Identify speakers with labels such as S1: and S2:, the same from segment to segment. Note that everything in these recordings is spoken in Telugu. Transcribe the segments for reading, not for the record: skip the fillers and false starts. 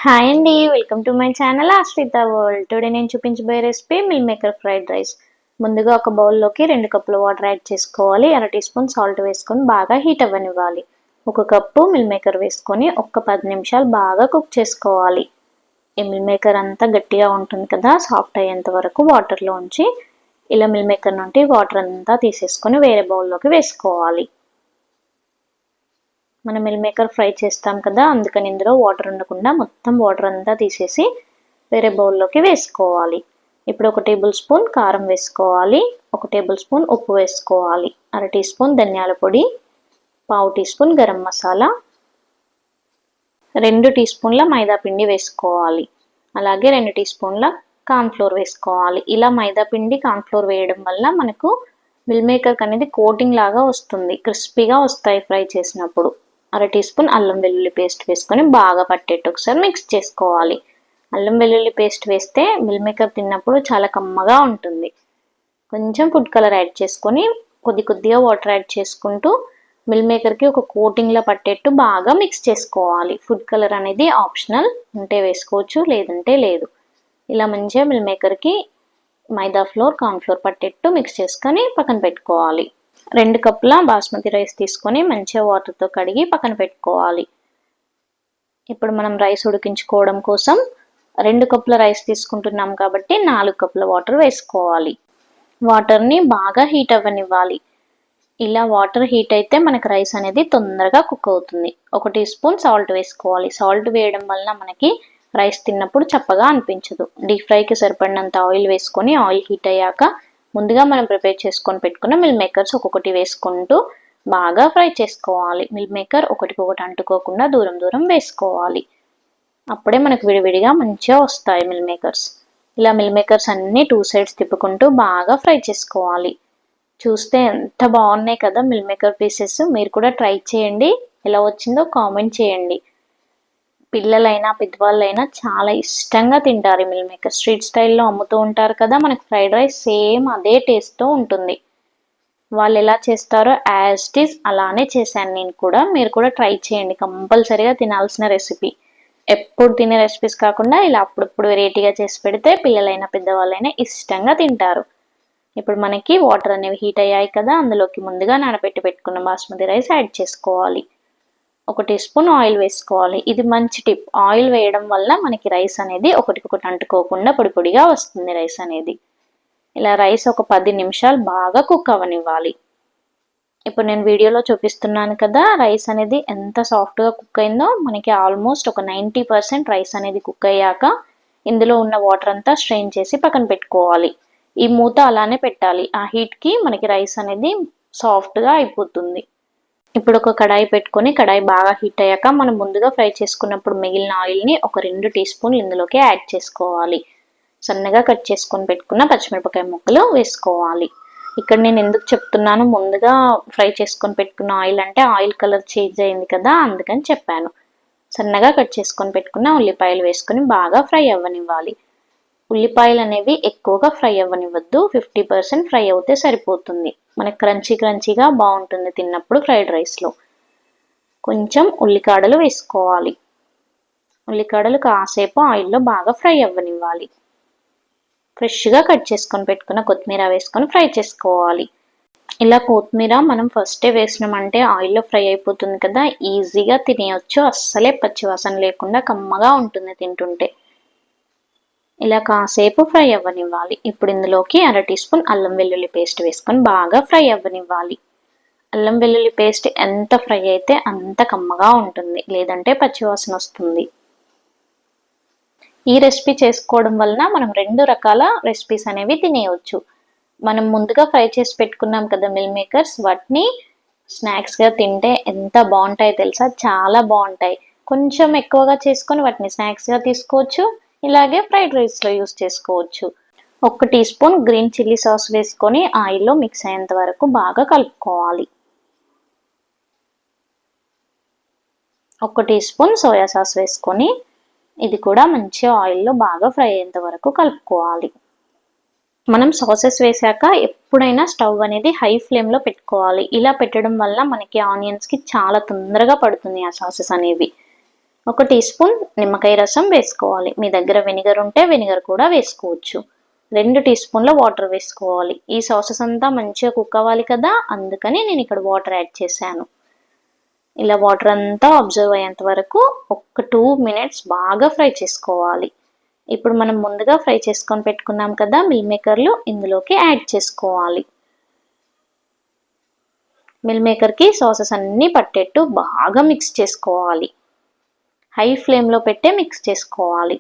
S1: హాయ్ అండి, welcome to my channel Ashritha world. Today నేను చూపించబోయే recipe meal maker fried rice. ముందుగా ఒక బౌల్లోకి 2 కప్పుల వాటర్ యాడ్ చేసుకోవాలి. 1/2 టీ స్పూన్ సాల్ట్ వేసుకొని బాగా హీట్ అవ్వనివ్వాలి. 1 కప్పు మిల్ మేకర్ వేసుకొని ఒక 10 నిమిషాలు బాగా కుక్ చేసుకోవాలి. ఈ మిల్ మేకర్ అంతా గట్టిగా ఉంటుంది కదా, సాఫ్ట్ అయ్యేంత వరకు వాటర్లో ఉంచి ఇలా మిల్ మేకర్ నుండి వాటర్ అంతా తీసేసుకొని వేరే బౌల్లోకి వేసుకోవాలి. మనం మిల్ మేకర్ ఫ్రై చేస్తాం కదా, అందుకని ఇందులో వాటర్ ఉండకుండా మొత్తం వాటర్ అంతా తీసేసి వేరే బౌల్లోకి వేసుకోవాలి. ఇప్పుడు 1 టేబుల్ స్పూన్ కారం వేసుకోవాలి, 1 టేబుల్ స్పూన్ ఉప్పు వేసుకోవాలి, 1/2 టీ స్పూన్ ధనియాల పొడి, 1/2 టీ స్పూన్ గరం మసాలా, 2 టీ స్పూన్ల మైదా పిండి వేసుకోవాలి. అలాగే 2 టీ స్పూన్ల కార్న్ఫ్లోర్ వేసుకోవాలి. ఇలా మైదా పిండి కార్న్ఫ్లోర్ వేయడం వల్ల మనకు మిల్ మేకర్ అనేది కోటింగ్ లాగా వస్తుంది, క్రిస్పీగా వస్తాయి ఫ్రై చేసినప్పుడు. 1/2 టీ స్పూన్ అల్లం వెల్లుల్లి పేస్ట్ వేసుకొని బాగా పట్టేట్టు ఒకసారి మిక్స్ చేసుకోవాలి. అల్లం వెల్లుల్లి పేస్ట్ వేస్తే మిల్ మేకర్ తిన్నప్పుడు చాలా కమ్మగా ఉంటుంది. కొంచెం ఫుడ్ కలర్ యాడ్ చేసుకొని కొద్దిగా వాటర్ యాడ్ చేసుకుంటూ మిల్ మేకర్కి ఒక కోటింగ్లా పట్టేట్టు బాగా మిక్స్ చేసుకోవాలి. ఫుడ్ కలర్ అనేది ఆప్షనల్, ఉంటే వేసుకోవచ్చు లేదంటే లేదు. ఇలా మంచిగా మిల్ మేకర్కి మైదా ఫ్లోర్ కార్న్ఫ్లోర్ పట్టేట్టు మిక్స్ చేసుకొని పక్కన పెట్టుకోవాలి. 2 కప్పుల బాస్మతి రైస్ తీసుకొని మంచిగా వాటర్తో కడిగి పక్కన పెట్టుకోవాలి. ఇప్పుడు మనం రైస్ ఉడికించుకోవడం కోసం 2 కప్పుల రైస్ తీసుకుంటున్నాం కాబట్టి 4 కప్పుల వాటర్ వేసుకోవాలి. వాటర్ని బాగా హీట్ అవ్వనివ్వాలి. ఇలా వాటర్ హీట్ అయితే మనకు రైస్ అనేది తొందరగా కుక్ అవుతుంది. 1 టీ స్పూన్ సాల్ట్ వేసుకోవాలి. సాల్ట్ వేయడం వల్ల మనకి రైస్ తిన్నప్పుడు చప్పగా అనిపించదు. డీప్ ఫ్రైకి సరిపడినంత ఆయిల్ వేసుకొని ఆయిల్ హీట్ అయ్యాక ముందుగా మనం ప్రిపేర్ చేసుకొని పెట్టుకున్న మిల్ మేకర్స్ ఒక్కొక్కటి వేసుకుంటూ బాగా ఫ్రై చేసుకోవాలి. మిల్ మేకర్ ఒకటికొకటి అంటుకోకుండా దూరం వేసుకోవాలి. అప్పుడే మనకు విడివిడిగా మంచిగా వస్తాయి మిల్ మేకర్స్. ఇలా మిల్ మేకర్స్ అన్నీ 2 సైడ్స్ తిప్పుకుంటూ బాగా ఫ్రై చేసుకోవాలి. చూస్తే ఎంత బాగున్నాయి కదా మిల్ మేకర్ పీసెస్. మీరు కూడా ట్రై చేయండి, ఎలా వచ్చిందో కామెంట్ చేయండి. పిల్లలైనా పెద్దవాళ్ళైనా చాలా ఇష్టంగా తింటారు. మిల్ మేకర్ స్ట్రీట్ స్టైల్లో అమ్ముతూ ఉంటారు కదా, మనకు ఫ్రైడ్ రైస్ సేమ్ అదే టేస్ట్తో ఉంటుంది. వాళ్ళు ఎలా చేస్తారో యాజ్ ఇట్ ఈస్ అలానే చేశాను నేను కూడా. మీరు కూడా ట్రై చేయండి, కంపల్సరీగా తినాల్సిన రెసిపీ. ఎప్పుడు తినే రెసిపీస్ కాకుండా ఇలా అప్పుడప్పుడు వెరైటీగా చేసి పెడితే పిల్లలైనా పెద్దవాళ్ళైనా ఇష్టంగా తింటారు. ఇప్పుడు మనకి వాటర్ అనేవి హీట్ అయ్యాయి కదా, అందులోకి ముందుగా నానబెట్టి పెట్టుకున్న బాస్మతి రైస్ యాడ్ చేసుకోవాలి. 1 టీ స్పూన్ ఆయిల్ వేసుకోవాలి. ఇది మంచి టిప్, ఆయిల్ వేయడం వల్ల మనకి రైస్ అనేది ఒకటికొకటి అంటుకోకుండా పొడిగా వస్తుంది రైస్ అనేది. ఇలా రైస్ ఒక 10 నిమిషాలు బాగా కుక్ అవ్వనివ్వాలి. ఇప్పుడు నేను వీడియోలో చూపిస్తున్నాను కదా, రైస్ అనేది ఎంత సాఫ్ట్గా కుక్ అయిందో. మనకి ఆల్మోస్ట్ ఒక 90% రైస్ అనేది కుక్ అయ్యాక ఇందులో ఉన్న వాటర్ అంతా స్ట్రెయిన్ చేసి పక్కన పెట్టుకోవాలి. ఈ మూత అలానే పెట్టాలి, ఆ హీట్కి మనకి రైస్ అనేది సాఫ్ట్గా అయిపోతుంది. ఇప్పుడు ఒక కడాయి పెట్టుకొని కడాయి బాగా హీట్ అయ్యాక మనం ముందుగా ఫ్రై చేసుకున్నప్పుడు మిగిలిన ఆయిల్ని ఒక 2 టీ స్పూన్లు ఇందులోకి యాడ్ చేసుకోవాలి. సన్నగా కట్ చేసుకొని పెట్టుకున్న పచ్చిమిరపకాయ ముక్కలు వేసుకోవాలి. ఇక్కడ నేను ఎందుకు చెప్తున్నాను ముందుగా ఫ్రై చేసుకొని పెట్టుకున్న ఆయిల్ అంటే, ఆయిల్ కలర్ చేంజ్ అయింది కదా అందుకని చెప్పాను. సన్నగా కట్ చేసుకొని పెట్టుకున్న ఉల్లిపాయలు వేసుకొని బాగా ఫ్రై అవ్వనివ్వాలి. ఉల్లిపాయలు అనేవి ఎక్కువగా ఫ్రై అవ్వనివ్వద్దు, 50% ఫ్రై అవుతే సరిపోతుంది. మనకి క్రంచీగా బాగుంటుంది తిన్నప్పుడు ఫ్రైడ్ రైస్లో. కొంచెం ఉల్లికాడలు వేసుకోవాలి. ఉల్లికాడలు కాసేపు ఆయిల్లో బాగా ఫ్రై అవ్వనివ్వాలి. ఫ్రెష్గా కట్ చేసుకొని పెట్టుకున్న కొత్తిమీర వేసుకొని ఫ్రై చేసుకోవాలి. ఇలా కొత్తిమీర మనం ఫస్టే వేసినామంటే ఆయిల్లో ఫ్రై అయిపోతుంది కదా, ఈజీగా తినేయచ్చు. అస్సలే పచ్చివాసన లేకుండా కమ్మగా ఉంటుంది తింటుంటే. ఇలా కాసేపు ఫ్రై అవ్వనివ్వాలి. ఇప్పుడు ఇందులోకి 1/2 టీ స్పూన్ అల్లం వెల్లుల్లి పేస్ట్ వేసుకొని బాగా ఫ్రై అవ్వనివ్వాలి. అల్లం వెల్లుల్లి పేస్ట్ ఎంత ఫ్రై అయితే అంత కమ్మగా ఉంటుంది, లేదంటే పచ్చివాసన వస్తుంది. ఈ రెసిపీ చేసుకోవడం వలన మనం 2 రకాల రెసిపీస్ అనేవి తినేయవచ్చు. మనం ముందుగా ఫ్రై చేసి పెట్టుకున్నాం కదా మిల్ మేకర్స్, వాటిని స్నాక్స్గా తింటే ఎంత బాగుంటాయో తెలుసా, చాలా బాగుంటాయి. కొంచెం ఎక్కువగా చేసుకొని వాటిని స్నాక్స్గా తీసుకోవచ్చు, ఇలాగే ఫ్రైడ్ రైస్లో యూస్ చేసుకోవచ్చు. 1 teaspoon green chilli sauce వేసుకొని ఆయిల్లో మిక్స్ అయ్యేంత వరకు బాగా కలుపుకోవాలి. 1 టీ స్పూన్ సోయా సాస్ వేసుకొని ఇది కూడా మంచిగా ఆయిల్లో బాగా ఫ్రై అయ్యేంత వరకు కలుపుకోవాలి. మనం సాసెస్ వేసాక ఎప్పుడైనా స్టవ్ అనేది హై ఫ్లేమ్లో పెట్టుకోవాలి. ఇలా పెట్టడం వల్ల మనకి ఆనియన్స్కి చాలా తొందరగా పడుతుంది ఆ సాసెస్ అనేవి. 1 టీ స్పూన్ నిమ్మకాయ రసం వేసుకోవాలి. మీ దగ్గర వెనిగర్ ఉంటే వెనిగర్ కూడా వేసుకోవచ్చు. 2 టీ స్పూన్ల వాటర్ వేసుకోవాలి. ఈ సాసెస్ అంతా మంచిగా కుక్ అవ్వాలి కదా, అందుకని నేను ఇక్కడ వాటర్ యాడ్ చేశాను. ఇలా వాటర్ అంతా అబ్జర్వ్ అయ్యేంత వరకు ఒక 2 మినిట్స్ బాగా ఫ్రై చేసుకోవాలి. ఇప్పుడు మనం ముందుగా ఫ్రై చేసుకొని పెట్టుకున్నాం కదా మిల్ మేకర్లు, ఇందులోకి యాడ్ చేసుకోవాలి. మిల్ మేకర్కి సాసెస్ అన్నీ పట్టేట్టు బాగా మిక్స్ చేసుకోవాలి. హై ఫ్లేమ్లో పెట్టే మిక్స్ చేసుకోవాలి.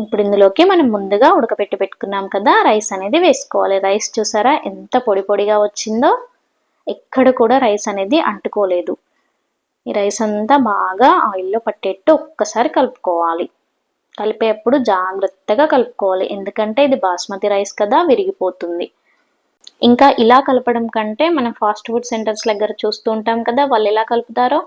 S1: ఇప్పుడు ఇందులోకి మనం ముందుగా ఉడకపెట్టి పెట్టుకున్నాం కదా రైస్ అనేది వేసుకోవాలి. రైస్ చూసారా ఎంత పొడి పొడిగా వచ్చిందో, ఎక్కడ కూడా రైస్ అనేది అంటుకోలేదు. ఈ రైస్ అంతా బాగా ఆయిల్లో పట్టేట్టు ఒక్కసారి కలుపుకోవాలి. కలిపేప్పుడు జాగ్రత్తగా కలుపుకోవాలి, ఎందుకంటే ఇది బాస్మతి రైస్ కదా, విరిగిపోతుంది. ఇంకా ఇలా కలపడం కంటే మనం ఫాస్ట్ ఫుడ్ సెంటర్స్ దగ్గర చూస్తూ ఉంటాం కదా, వాళ్ళు ఎలా కలుపుతారో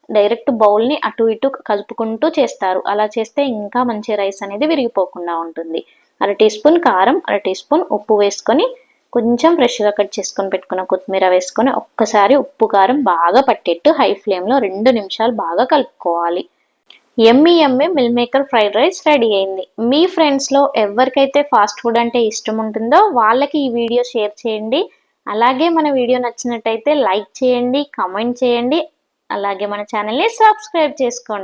S1: డైరెక్ట్ బౌల్ని అటు ఇటు కలుపుకుంటూ చేస్తారు. అలా చేస్తే ఇంకా మంచి రైస్ అనేది విరిగిపోకుండా ఉంటుంది. 1/2 టీ స్పూన్ కారం, 1/2 టీ స్పూన్ ఉప్పు వేసుకొని, కొంచెం ఫ్రెష్గా కట్ చేసుకొని పెట్టుకున్న కొత్తిమీర వేసుకొని ఒక్కసారి ఉప్పు కారం బాగా పట్టేట్టు హై ఫ్లేమ్లో 2 నిమిషాలు బాగా కలుపుకోవాలి. Yummy yummy meal maker fried rice ready అయింది. మీ ఫ్రెండ్స్లో ఎవరికైతే ఫాస్ట్ ఫుడ్ అంటే ఇష్టం ఉంటుందో వాళ్ళకి ఈ వీడియో షేర్ చేయండి. అలాగే మన వీడియో నచ్చినట్టయితే లైక్ చేయండి, కామెంట్ చేయండి. అలాగే మన ఛానల్ని సబ్స్క్రైబ్ చేసుకోండి.